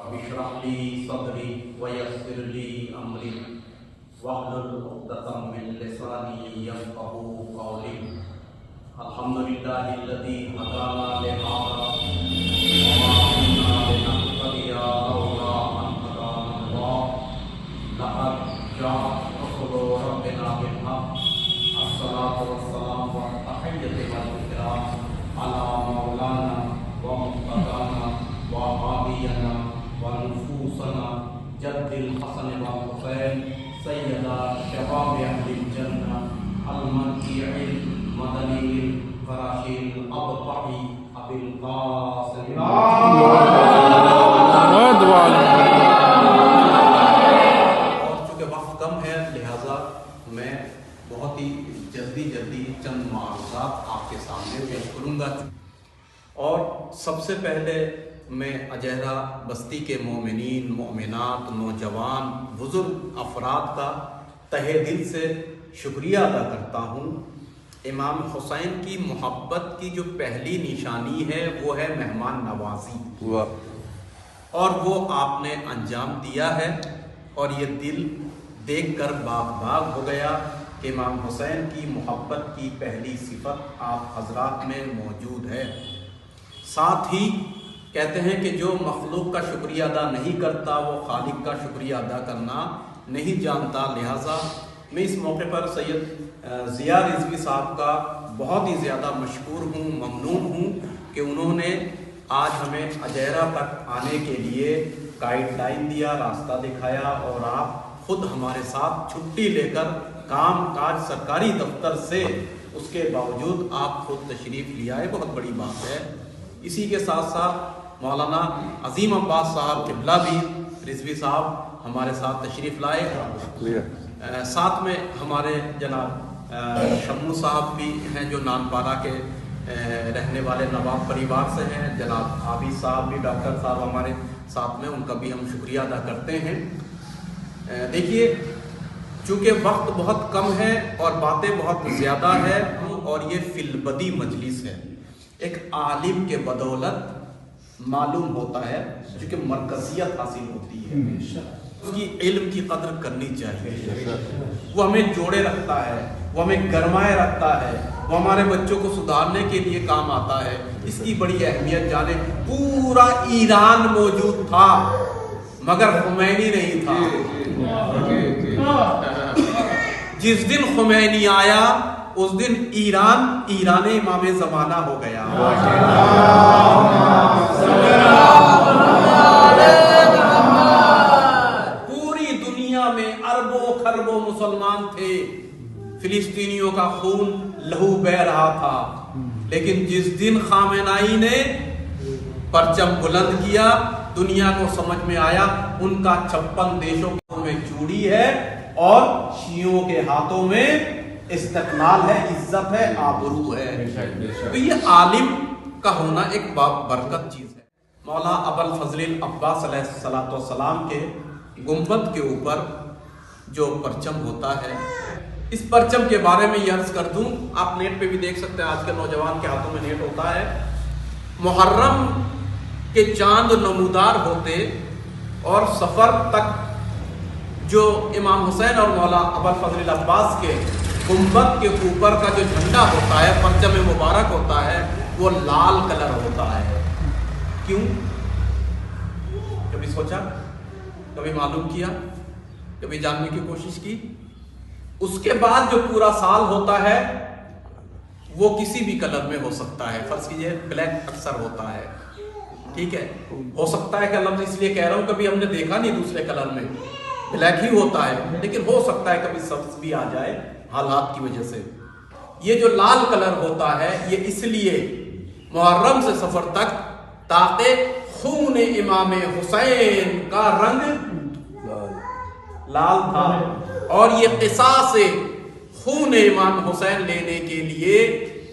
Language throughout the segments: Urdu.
رب اشرح لي صدري ويسر لي امري واحلل عقدة من لساني يفقهوا قولي. الحمد لله الذي هدانا لهذا وما كنا لنهتدي لولا ان هدانا الله. لقد جاءت رسل ربنا بالحق. الصلاة والسلام والتحية والإكرام على مولانا ومقتدانا وهادينا ونفوسنا جد الحسن والحسين سيدا شباب أهل الجنة المرجع المدني القرشي الأبطحي أبي القاسم. اور چونکہ وقت کم ہے لہذا میں بہت ہی جلدی چند معروضات آپ کے سامنے پیش کروں گا. اور سب سے پہلے میں اجہرہ بستی کے مومنین، مومنات، نوجوان، بزرگ افراد کا تہہ دل سے شکریہ ادا کرتا ہوں. امام حسین کی محبت کی جو پہلی نشانی ہے وہ ہے مہمان نوازی، اور وہ آپ نے انجام دیا ہے. اور یہ دل دیکھ کر باغ باغ ہو گیا کہ امام حسین کی محبت کی پہلی صفت آپ حضرات میں موجود ہے. ساتھ ہی کہتے ہیں کہ جو مخلوق کا شکریہ ادا نہیں کرتا وہ خالق کا شکریہ ادا کرنا نہیں جانتا. لہٰذا میں اس موقع پر سید ضیاء رضوی صاحب کا بہت ہی زیادہ مشکور ہوں، ممنون ہوں کہ انہوں نے آج ہمیں اجہرہ تک آنے کے لیے گائیڈ لائن دیا، راستہ دکھایا، اور آپ خود ہمارے ساتھ چھٹی لے کر کام کاج سرکاری دفتر سے اس کے باوجود آپ خود تشریف لے آئے، بہت بڑی بات ہے. اسی کے ساتھ ساتھ مولانا عظیم عباس صاحب قبلہ بھی رضوی صاحب ہمارے ساتھ تشریف لائے. ساتھ میں ہمارے جناب شمو صاحب بھی ہیں جو نان پارا کے رہنے والے نواب پریوار سے ہیں. جناب عابد صاحب بھی، ڈاکٹر صاحب ہمارے ساتھ میں، ان کا بھی ہم شکریہ ادا کرتے ہیں. دیکھیے چونکہ وقت بہت کم ہے اور باتیں بہت زیادہ ہے، اور یہ فی البدی مجلس ہے. ایک عالم کے بدولت معلوم ہوتا ہے چونکہ مرکزیت حاصل ہوتی ہے، اس کی علم کی قدر کرنی چاہیے. وہ ہمیں جوڑے رکھتا ہے، وہ ہمیں گرمائے رکھتا ہے، وہ ہمارے بچوں کو سدھارنے کے لیے کام آتا ہے. اس کی بڑی اہمیت جانے. پورا ایران موجود تھا مگر خمینی نہیں تھا. جس دن خمینی آیا اس دن ایران امام زمانہ ہو گیا. پوری دنیا میں اربوں خربوں مسلمان تھے، فلسطینیوں کا خون لہو بہ رہا تھا، لیکن جس دن خامنائی نے پرچم بلند کیا دنیا کو سمجھ میں آیا ان کا 56 دیشوں میں چوڑی ہے اور شیعوں کے ہاتھوں میں استقلال ہے، عزت ہے، آبرو ہے. تو یہ عالم کا ہونا ایک برکت چیز ہے. مولا ابوالفضل العباس علیہ السلام کے گنبد کے اوپر جو پرچم ہوتا ہے، اس پرچم کے بارے میں یہ عرض کر دوں، آپ نیٹ پہ بھی دیکھ سکتے ہیں، آج کل نوجوان کے ہاتھوں میں نیٹ ہوتا ہے. محرم کے چاند نمودار ہوتے اور سفر تک جو امام حسین اور مولا ابوالفضل العباس کے گنبد کے اوپر کا جو جھنڈا ہوتا ہے، پرچم مبارک ہوتا ہے، وہ لال کلر ہوتا ہے. کیوں؟ کبھی سوچا؟ کبھی معلوم کیا؟ کبھی جاننے کی کوشش کی؟ اس کے بعد جو پورا سال ہوتا ہے وہ کسی بھی کلر میں ہو سکتا ہے. فرض کیجئے بلیک اکثر ہوتا ہے، ٹھیک ہے، ہو سکتا ہے کہ لفظ اس لیے کہہ رہا ہوں کبھی ہم نے دیکھا نہیں دوسرے کلر میں، بلیک ہی ہوتا ہے، لیکن ہو سکتا ہے کبھی سبز بھی آ جائے حالات کی وجہ سے. یہ جو لال کلر ہوتا ہے یہ اس لیے محرم سے سفر تک تاکہ خون امام حسین کا رنگ لال تھا، اور یہ قصاص خون امام حسین لینے کے لیے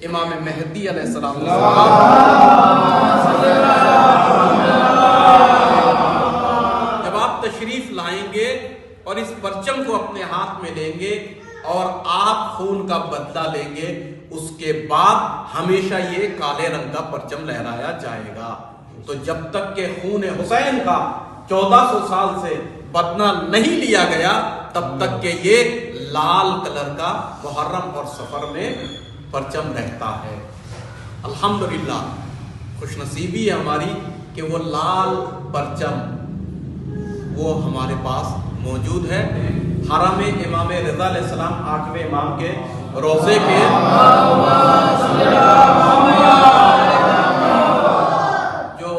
امام مہدی علیہ السلام جب آپ تشریف لائیں گے اور اس پرچم کو اپنے ہاتھ میں لیں گے اور آپ خون کا بدلہ لیں گے، اس کے بعد ہمیشہ یہ کالے رنگ کا پرچم لہرایا جائے گا. تو جب تک کہ خون حسین کا 1400 سال سے بدلہ نہیں لیا گیا تب تک کہ یہ لال کلر کا محرم اور سفر میں پرچم رہتا ہے۔ الحمدللہ خوش نصیبی ہے ہماری کہ وہ لال پرچم وہ ہمارے پاس موجود ہے۔ حرم امام رضا علیہ السلام 8ویں امام کے روزے کے جو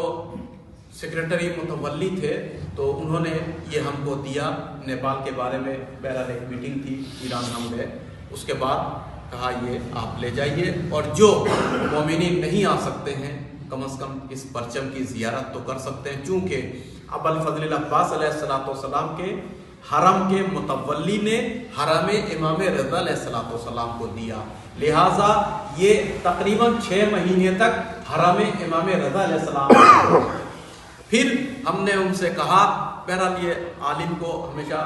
سیکریٹری متولی تھے تو انہوں نے یہ ہم کو دیا نیپال کے بارے میں، بہرحال ایک میٹنگ تھی، ایران ہم گئے، اس کے بعد کہا یہ آپ لے جائیے، اور جو مومنین نہیں آ سکتے ہیں کم از کم اس پرچم کی زیارت تو کر سکتے ہیں، چونکہ ابو الفضل العباس علیہ السلام کے حرم کے متولی نے حرم امام رضا علیہ السلام کو دیا، لہٰذا یہ تقریباً 6 مہینے تک حرم امام رضا علیہ السلام۔ پھر ہم نے ان سے کہا، بہرحال یہ عالم کو ہمیشہ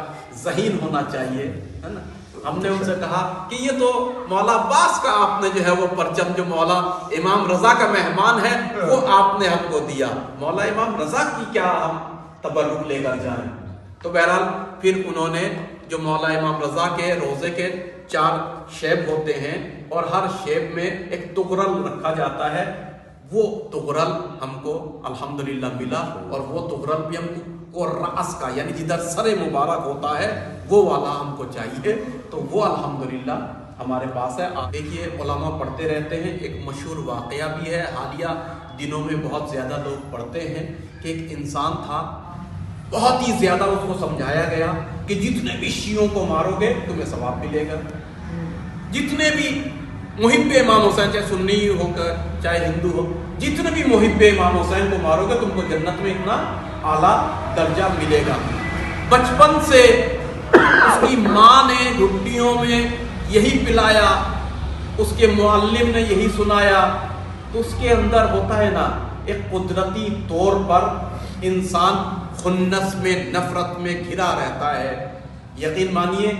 ذہین ہونا چاہیے، ہے نا، ہم نے ان سے کہا کہ یہ تو مولا عباس کا آپ نے جو ہے وہ پرچم جو مولا امام رضا کا مہمان ہے وہ آپ نے ہم کو دیا، مولا امام رضا کی کیا ہم تبرک لے کر جائیں؟ تو بہرحال پھر انہوں نے جو مولا امام رضا کے روزے کے 4 شیب ہوتے ہیں اور ہر شیب میں ایک تغرل رکھا جاتا ہے، وہ تغرل ہم کو الحمدللہ ملا، اور وہ تغرل بھی ہم کو رأس کا یعنی جدھر سر مبارک ہوتا ہے وہ والا ہم کو چاہیے، تو وہ الحمدللہ ہمارے پاس ہے۔ دیکھیے علماء پڑھتے رہتے ہیں، ایک مشہور واقعہ بھی ہے، حالیہ دنوں میں بہت زیادہ لوگ پڑھتے ہیں کہ ایک انسان تھا، بہت ہی زیادہ اس کو سمجھایا گیا کہ جتنے بھی شیعوں کو مارو گے تمہیں ثواب ملے گا، جتنے بھی محب امام حسین چاہے سنی ہو کر چاہے ہندو ہو، جتنے بھی محب امام حسین کو مارو گے تم کو جنت میں اتنا اعلیٰ درجہ ملے گا۔ بچپن سے اس کی ماں نے گھٹیوں میں یہی پلایا، اس کے معلم نے یہی سنایا، تو اس کے اندر ہوتا ہے نا ایک قدرتی طور پر انسان خنس میں نفرت میں گھرا رہتا ہے۔ یقین مانیے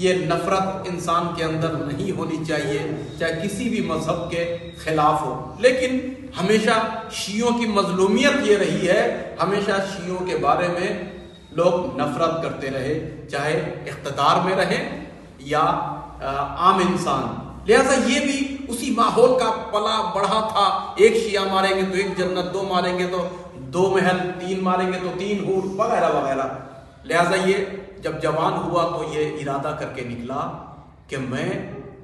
یہ نفرت انسان کے اندر نہیں ہونی چاہیے، چاہے کسی بھی مذہب کے خلاف ہو، لیکن ہمیشہ شیعوں کی مظلومیت یہ رہی ہے، ہمیشہ شیعوں کے بارے میں لوگ نفرت کرتے رہے، چاہے اقتدار میں رہے یا عام انسان، لہذا یہ بھی اسی ماحول کا پلا بڑھا تھا، ایک شیعہ ماریں گے تو ایک جنت، 2 ماریں گے تو 2 محل، 3 ماریں گے تو 3 حور وغیرہ وغیرہ۔ لہذا یہ جب جوان ہوا تو یہ ارادہ کر کے نکلا کہ میں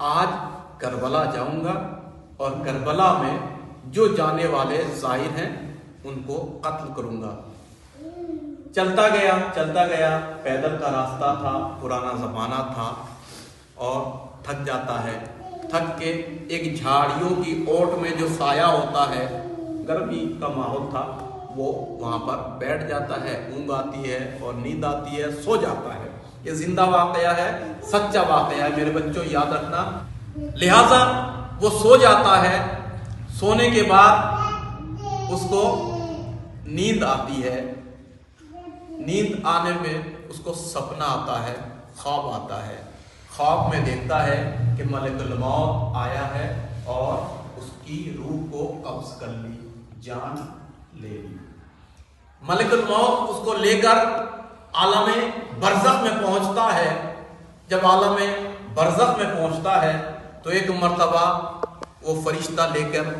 آج کربلا جاؤں گا اور کربلا میں جو جانے والے ظاہر ہیں ان کو قتل کروں گا۔ چلتا گیا، پیدل کا راستہ تھا، پرانا زمانہ تھا، اور تھک جاتا ہے، تھک کے ایک جھاڑیوں کی اوٹ میں جو سایہ ہوتا ہے، گرمی کا ماحول تھا، وہ وہاں پر بیٹھ جاتا ہے، اونگ آتی ہے اور نیند آتی ہے، سو جاتا ہے۔ یہ زندہ واقعہ ہے، سچا واقعہ ہے میرے بچوں، یاد رکھنا۔ لہذا وہ سو جاتا ہے، سونے کے بعد اس کو نیند آتی ہے، نیند آنے میں اس کو سپنا آتا ہے، خواب آتا ہے، خواب میں دیکھتا ہے کہ ملک الموت آیا ہے اور اس کی روح کو قبض کر لی، جان لے لی۔ ملک الموت اس کو لے کر عالم برزخ میں پہنچتا ہے۔ جب عالم برزخ میں پہنچتا ہے تو ایک مرتبہ وہ فرشتہ لے کر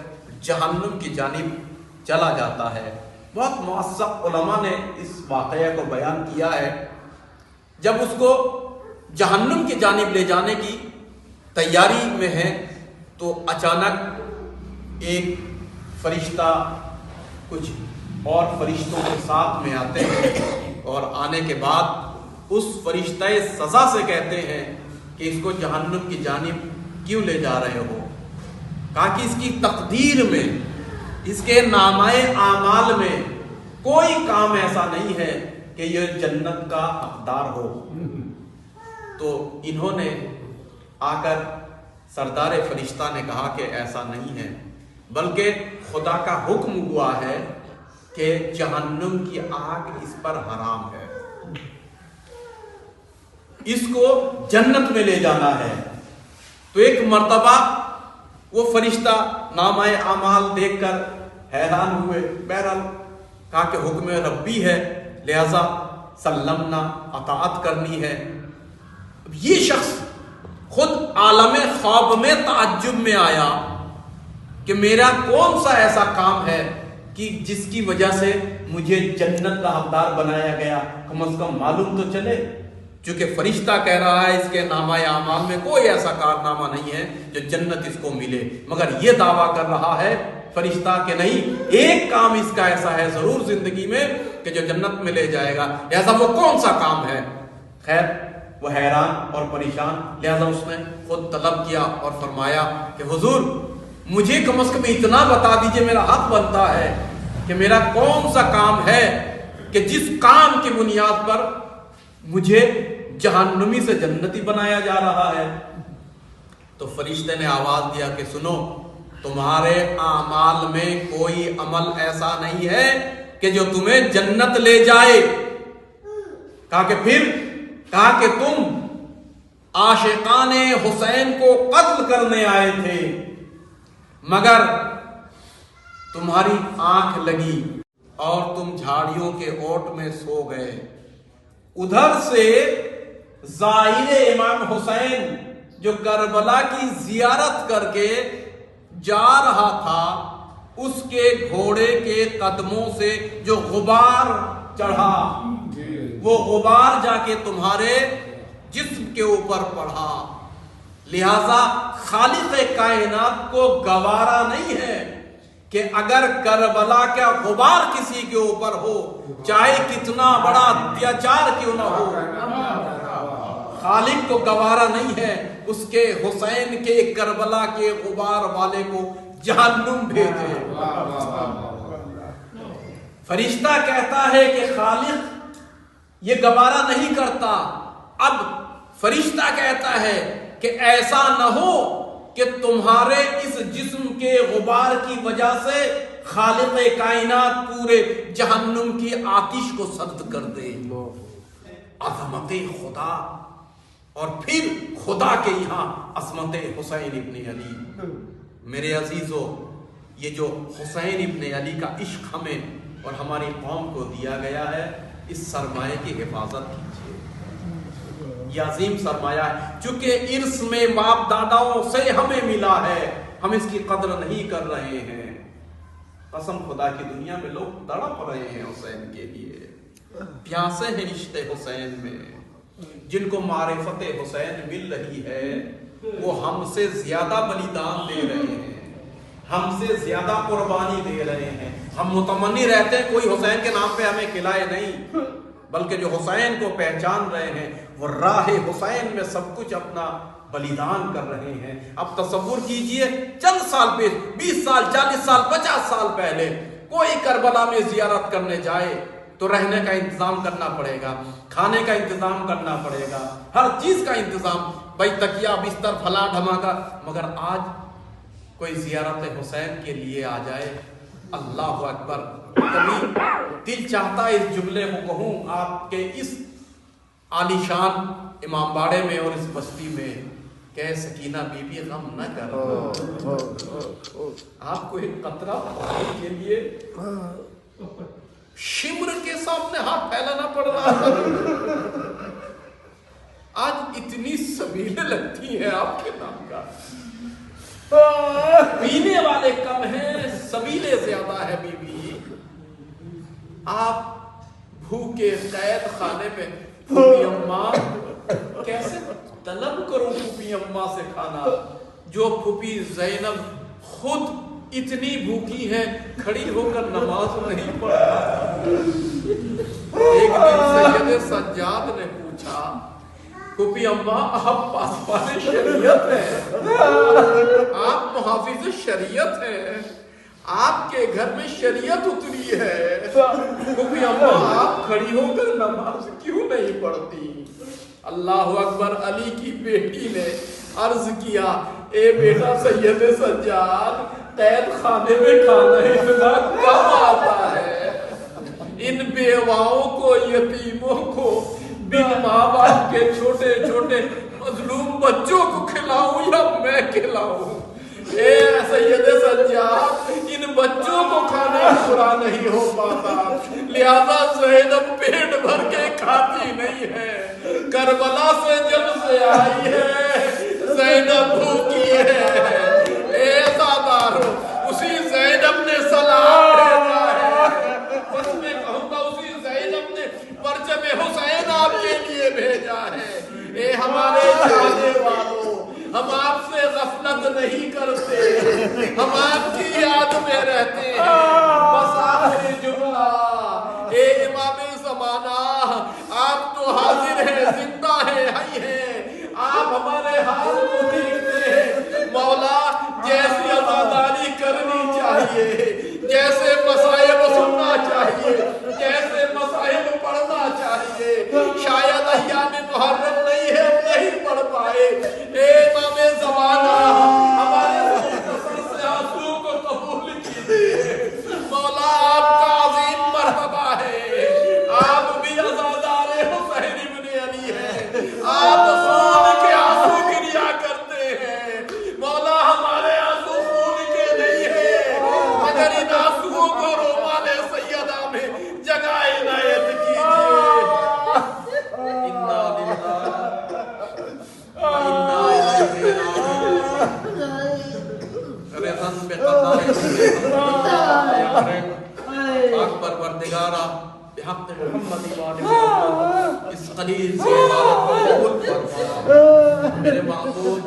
جہنم کی جانب چلا جاتا ہے۔ بہت مؤثق علماء نے اس واقعہ کو بیان کیا ہے۔ جب اس کو جہنم کی جانب لے جانے کی تیاری میں ہے تو اچانک ایک فرشتہ کچھ اور فرشتوں کے ساتھ میں آتے ہیں، اور آنے کے بعد اس فرشتہ سزا سے کہتے ہیں کہ اس کو جہنم کی جانب کیوں لے جا رہے ہو؟ کہا کہ اس کی تقدیر میں، اس کے نامہ اعمال میں کوئی کام ایسا نہیں ہے کہ یہ جنت کا حقدار ہو۔ تو انہوں نے آ کر سردار فرشتہ نے کہا کہ ایسا نہیں ہے، بلکہ خدا کا حکم ہوا ہے کہ جہنم کی آگ اس پر حرام ہے، اس کو جنت میں لے جانا ہے۔ تو ایک مرتبہ وہ فرشتہ نامہ اعمال دیکھ کر حیران ہوئے، بہرحال کہا کہ حکم ربی ہے، لہذا سلمنا اطاعت کرنی ہے. یہ شخص خود عالم خواب میں تعجب میں آیا کہ میرا کون سا ایسا کام ہے کہ جس کی وجہ سے مجھے جنت کا حقدار بنایا گیا، کم از کم معلوم تو چلے. چونکہ فرشتہ کہہ رہا ہے اس کے نامہ اعمال میں کوئی ایسا کارنامہ نہیں ہے جو جنت اس کو ملے، مگر یہ دعویٰ کر رہا ہے فرشتہ کہ نہیں، ایک کام اس کا ایسا ہے ضرور زندگی میں کہ جو جنت میں لے جائے گا. لہذا وہ کون سا کام ہے؟ خیر وہ حیران اور پریشان، لہذا اس نے خود طلب کیا اور فرمایا کہ حضور مجھے کم از کم اتنا بتا دیجئے، میرا حق بنتا ہے کہ میرا کون سا کام ہے کہ جس کام کی بنیاد پر مجھے جہنمی سے جنتی بنایا جا رہا ہے. تو فرشتے نے آواز دیا کہ سنو، تمہارے اعمال میں کوئی عمل ایسا نہیں ہے کہ جو تمہیں جنت لے جائے. کہا کہ تم عاشقان حسین کو قتل کرنے آئے تھے، مگر تمہاری آنکھ لگی اور تم جھاڑیوں کے اوٹ میں سو گئے. ادھر سے ظاہر امام حسین جو کربلا کی زیارت کر کے جا رہا تھا، اس کے گھوڑے کے قدموں سے جو غبار چڑھا، وہ غبار جا کے تمہارے جسم کے اوپر پڑا. لہذا خالق کائنات کو گوارا نہیں ہے کہ اگر کربلا کا غبار کسی کے اوپر ہو، چاہے کتنا بڑا اتیاچار کیوں نہ ہو، خالق کو گوارا نہیں ہے اس کے حسین کے کربلا کے غبار والے کو جہنم بھیجے. فرشتہ کہتا ہے کہ خالق یہ گوارا نہیں کرتا. اب فرشتہ کہتا ہے کہ ایسا نہ ہو کہ تمہارے اس جسم کے غبار کی وجہ سے خالق کائنات پورے جہنم کی آتش کو سرد کر دے. عظمت خدا اور پھر خدا کے یہاں عظمت حسین ابن علی. میرے عزیزو، یہ جو حسین ابن علی کا عشق ہمیں اور ہماری قوم کو دیا گیا ہے، اس سرمایہ کی حفاظت کیجیے. یہ عظیم سرمایہ ہے، چونکہ ارث میں باپ داداؤں سے ہمیں ملا ہے، ہم اس کی قدر نہیں کر رہے ہیں. قسم خدا کی دنیا میں لوگ تڑپ رہے ہیں حسین کے لیے، پیاسے ہیں عشق حسین میں. جن کو معرفت حسین مل رہی ہے وہ ہم سے زیادہ بلیدان دے رہے ہیں، ہم سے زیادہ قربانی دے رہے ہیں. ہم متمنی رہتے ہیں کوئی حسین کے نام پہ ہمیں کھلائے نہیں، بلکہ جو حسین کو پہچان رہے ہیں وہ راہ حسین میں سب کچھ اپنا بلیدان کر رہے ہیں. اب تصور کیجئے چند سال پہ 20 سال 40 سال 50 سال پہلے کوئی کربلا میں زیارت کرنے جائے تو رہنے کا انتظام کرنا پڑے گا، کھانے کا انتظام کرنا پڑے گا، ہر چیز کا انتظام، بھائی تکیہ بستر فلاں دھماکہ. مگر آج کوئی زیارت حسین کے لیے آ جائے، اللہ اکبر. کبھی دل چاہتا ہے اس جملے کو کہوں آپ کے اس عالی شان امام باڑے میں اور اس بستی میں کہ سکینہ بی بی غم نہ کر، آپ کو ایک قطرہ کے لیے شمر کے سامنے ہاتھ پھیلانا پڑ رہا ہے. آج اتنی سبیلیں لگتی ہیں آپ کے نام کا، پینے والے کم ہیں، سبیلیں زیادہ ہے. بی بی آپ بھوکے قید خانے میں، پھوپھی اماں کیسے طلب کروں پھوپھی اماں سے کھانا، جو پھوپھی زینب خود اتنی بھوکی ہے کھڑی ہو کر نماز نہیں پڑھا. ایک دن سید سجاد نے پوچھا، پھوپھی اماں آپ پاسبان شریعت ہیں، آپ محافظ شریعت ہیں، آپ کے گھر میں شریعت اتری ہے، پھوپھی اماں آپ کھڑی ہو کر نماز کیوں نہیں پڑھتی؟ اللہ اکبر. علی کی بیٹی نے عرض کیا، اے بیٹا سید سجاد، قید خانے میں کھانا اتنا کم آتا ہے، ان بیواؤں کو، یتیموں کو، بن ماں باپ کے چھوٹے چھوٹے مظلوم بچوں کو کھلاؤں یا میں کھلاؤں؟ اے سید سجاد، ان بچوں کو کھانا پورا نہیں ہو پاتا، لہذا زینب پیٹ بھی نہیں ہے، کربلا سے جب سے آئی ہے زینب بھوکی ہے، اے عزادارو اسی زینب نے سلام بھیجا ہے، بس میں کہوں گا اسی زینب نے پرچم حسین آپ کے لیے بھیجا ہے۔ اے ہمارے چاہنے والوں، ہم آپ سے غفلت نہیں کرتے، ہم آپ کی یاد میں رہتے ہیں۔ بس آخری جملہ، اے امام زمانہ، آپ تو حاضر ہیں، زندہ ہیں، حی ہیں، آپ ہمارے حال کو دیکھتے ہیں۔ مولا جیسی عزاداری کرنی چاہیے، جیسے مسائل سننا چاہیے، جیسے مسائل پڑھنا چاہیے، شاید ایام محرم نہیں ہے نہیں پڑھ پائے۔ اے امام زمانہ ہمارے مختصر سے آنسو کو قبول کیجیے۔ مولا آپ کا عظیم مرتبہ ہے، آپ بھی عزادار حسین ابن علی ہیں، آپ خون کے آنسو گریا کرتے ہیں۔ مولا ہمارے آنسو خون کے نہیں ہیں، مگر ان آنسوؤں کو رومال سیدہ میں جگہ عنایت کیجیے۔ اِنَّا لِلَّهِ وَإِنَّا إِلَيْهِ رَاجِعُونَ۔ رضن بقضاء پاک پروردگارہ بحق محمد محمد اس قلیل سے عبادت کو قبول فرما۔ میرے معبود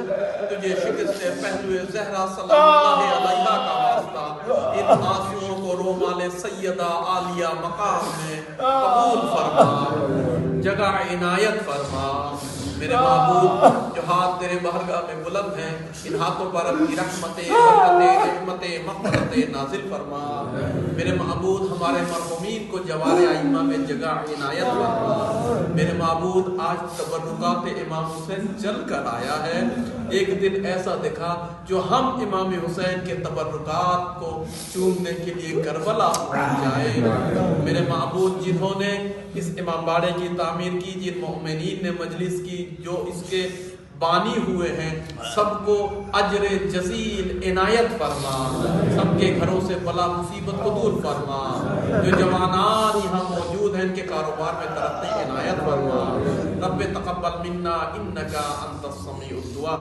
تجھے شکست پہلو زہرا سلام اللہ علیہ کا واسطہ ان آنسوؤں کو رومال سیدہ عالیہ مقام میں قبول فرما، جگہ عنایت فرما۔ میرے معبود جو ہاتھ تیرے بارگاہ میں بلند ہیں، ان ہاتھوں پر اپنی رحمتیں، برکتیں، نعمتیں، مغفرتیں نازل فرما۔ میرے معبود ہمارے مرحومین کو جوار ائمہ میں جگہ عنایت فرما۔ میرے معبود آج تبرکات امام حسین چل کر آیا ہے، ایک دن ایسا دکھا جو ہم امام حسین کے تبرکات کو چومنے کے لیے کربلا پہنچ جائے۔ میرے معبود جنہوں نے اس امام باڑے کی تعمیر کی، جن مومنین نے مجلس کی، جو اس کے بانی ہوئے ہیں، سب کو اجر جزیل عنایت فرما، سب کے گھروں سے بلا مصیبت کو دور فرما۔ جو جوانان یہاں موجود ہیں ان کے کاروبار میں ترقی عنایت فرما۔ رب تقبل منا انکا انت السمیع الدعا۔